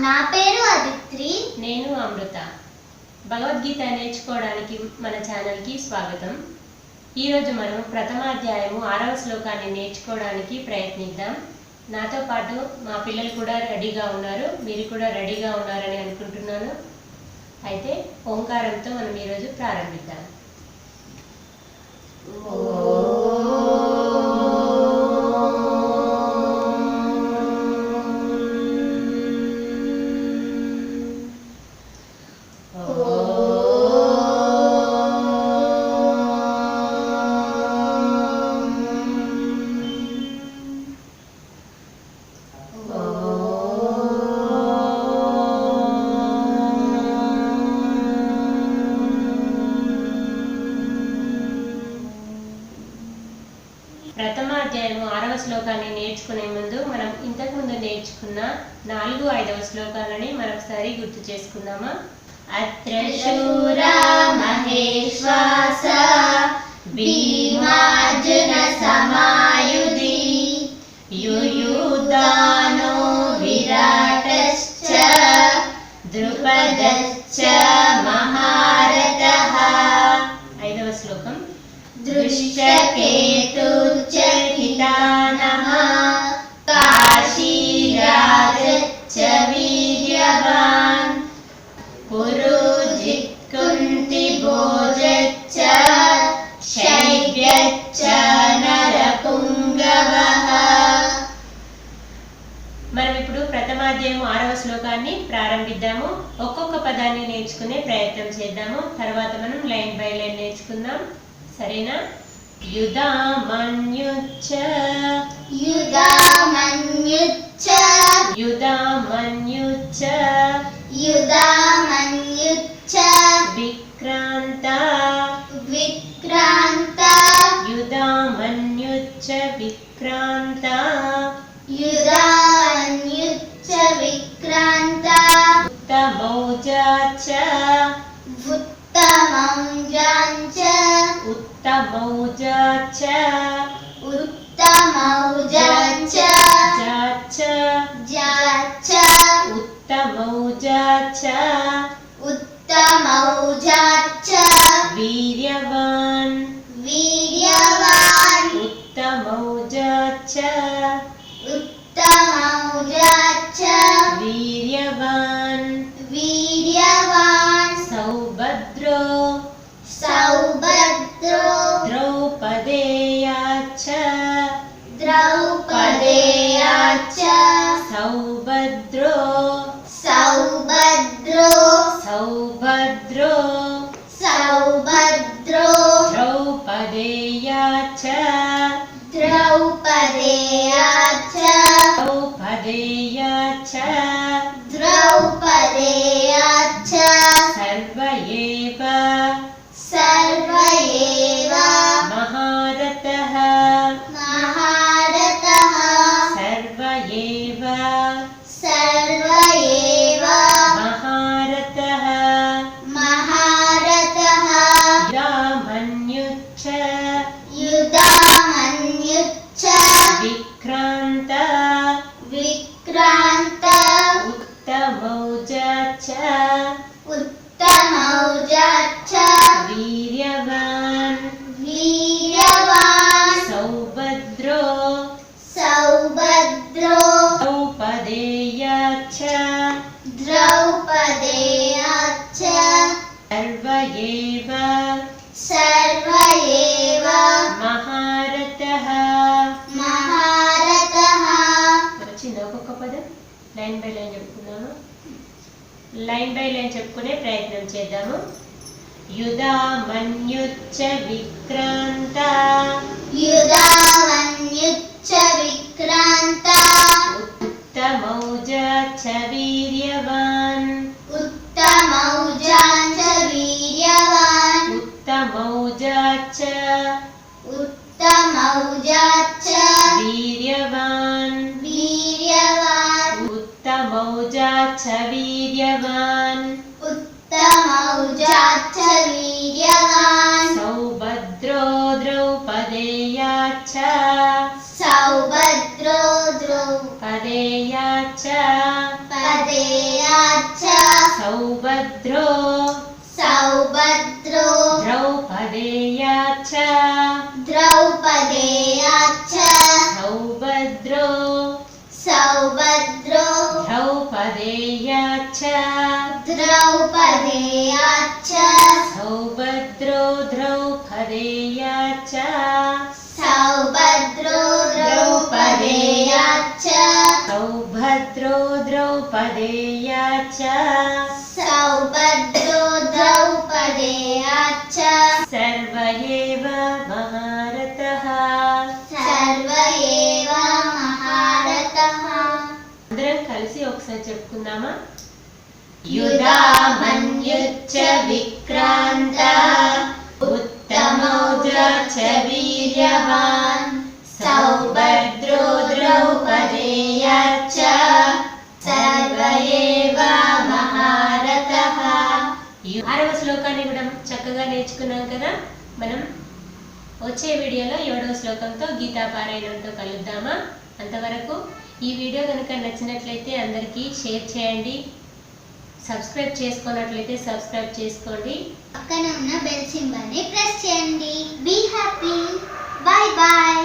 నా పేరు అదిత్రి. నేను అమృత. భగవద్గీత నేర్చుకోవడానికి మన ఛానల్కి స్వాగతం. ఈరోజు మనం ప్రథమాధ్యాయము 6వ శ్లోకాన్ని నేర్చుకోవడానికి ప్రయత్నిద్దాం. నాతో పాటు మా పిల్లలు కూడా రెడీగా ఉన్నారు. మీరు కూడా రెడీగా ఉన్నారని అనుకుంటున్నాను. అయితే ఓంకారంతో మనం ఈరోజు ప్రారంభిద్దాం. ప్రథమాధ్యాయము 6వ శ్లోకాన్ని నేర్చుకునే ముందు మనం ఇంతకుముందు నేర్చుకున్న 4, 5వ శ్లోకాలని మరొకసారి గుర్తు చేసుకుందామా. అత్ర శూరా మహేశ్వాస భీమార్జున సమాయుధి యుయుధానో విరాటశ్చ ద్రుపదశ్చ మహారథః. 5వ శ్లోకం. దృష్టకేతుశ్చ హితానః కాశీరాజశ్చ వీర్యవాన్ పురుజిత్ కుంతిభోజశ్చ శైవ్యశ్చ నరపుంగవః. మనం ఇప్పుడు ప్రథమాధ్యాయం 6వ శ్లోకాన్ని ప్రారంభిద్దాము. ఒక్కొక్క పదాన్ని నేర్చుకునే ప్రయత్నం చేద్దాము. తర్వాత మనం లైన్ బై లైన్ నేర్చుకుందాం. సరేనా? యుధామన్యుచ్చ యుధామన్యుచ్చ యుధామన్యుచ్చ యుధామన్యుచ్చ విక్రాంత విక్రాంత యుధామన్యుచ్చ విక్రాంత యుధామన్యుచ్చ విక్రాంత ఉత్తమౌజాచ్చ ఉత్తమౌజాంచ ఉత్తమౌజాచ్చ ఉత్తమౌజాంచ జాచ్చ జాచ ఉత్తమౌజాచ్చ ఉత్తమౌజాచ వీర్యవాన్ వీర్యవాన్ ఉత్తమౌజాచ్చ ఉత్తమౌజాచ వీర్యవాన్ వీర్యవాన్ సౌభద్రో సౌభద్రో ద్రౌపదేయాచ్చ ద్రౌపదేయాచ సౌభద్రో సౌభద్రో సౌభద్రో సౌభద్రో ద్రౌపదేయాచ్చ ద్రౌపదేయాచ ద్రౌపదేయాచ్చ ద్రౌపదేయాచ సర్వ ఏవ సర్వ ఏవ మహారథః మహారథః సర్వ ఏవ సర్వ ఏవ మహారథః మహారథః యుధామన్యుచ్చ యుధామన్యుచ్చ విక్రాంత విక్రాంత ఉత్తమౌజాచ్చ ఉత్తమౌజాచ వీర్యవాన్ వీర్యవాన్ సౌభద్రో సౌభద్రో ద్రౌపదేయాచ్చ ద్రౌపదేయాచ సర్వ ఏవ సర్వ ఏవ మహారథః. మహారథః. వచ్చింది ఒక్కొక్క పదం. లైన్ బై లైన్ చెప్పుకున్నాము. లైన్ బై లైన్ చెప్పుకునే ప్రయత్నం చేద్దాము. యుధామన్యుచ్చ విక్రాంత యుధామన్యుచ్చ విక్రాంత ఉత్తమౌజాచ్చ వీర్యవాన్ ఉత్తమౌజాంచ వీర్యవాన్ ఉత్తమౌజాచ్చ ఉత్తమౌజాచ వీర్యవాన్ వీర్యవాన్ ఉత్తమౌజాచ్చ వీర్యవాన్ ఉత్తమౌజాచ వీర్యవాన్ సౌభద్రో ద్రౌపదేయాచ్చ సౌభద్రో సౌభద్రో ద్రౌపదేయాచ్చ ద్రౌపదేయాచ్చ సౌభద్రో సౌభద్రో ద్రౌపదేయాచ్చ ద్రౌపదేయాచ్చ సౌభద్రో ద్రౌపదేయాచ్చ సౌభద్రో ద్రౌపదేయాచ్చ సౌభద్రో ద్రౌపదేయాచ్చ సౌభద్రో ద్రౌపదేయాచ్చ సర్వ ఏవ మహారథః సర్వ ఏవ మహారథః. అందరం కలిసి ఒకసారి చెప్పుకుందామా? యుధామన్యుశ్చ విక్రాంత ఉత్తమౌజా చ వీర్యవాన్ సౌభద్రో ద్రౌపదేయాచ్చ సర్వ ఏవ మహారథః. ఈ 6వ శ్లోకాన్ని కూడా చక్కగా నేర్చుకున్నాం కదా. మనం వచ్చే వీడియోలో 7వ శ్లోకంతో గీతా పారాయణంతో కలుద్దామా? అంతవరకు ఈ వీడియో కనుక నచ్చినట్లయితే అందరికీ షేర్ చేయండి. సబ్స్క్రైబ్ చేసుకున్నట్లయితే సబ్స్క్రైబ్ చేసుకోండి. పక్కన ఉన్న బెల్ సింబల్ ని ప్రెస్ చేయండి. Be happy. Bye bye.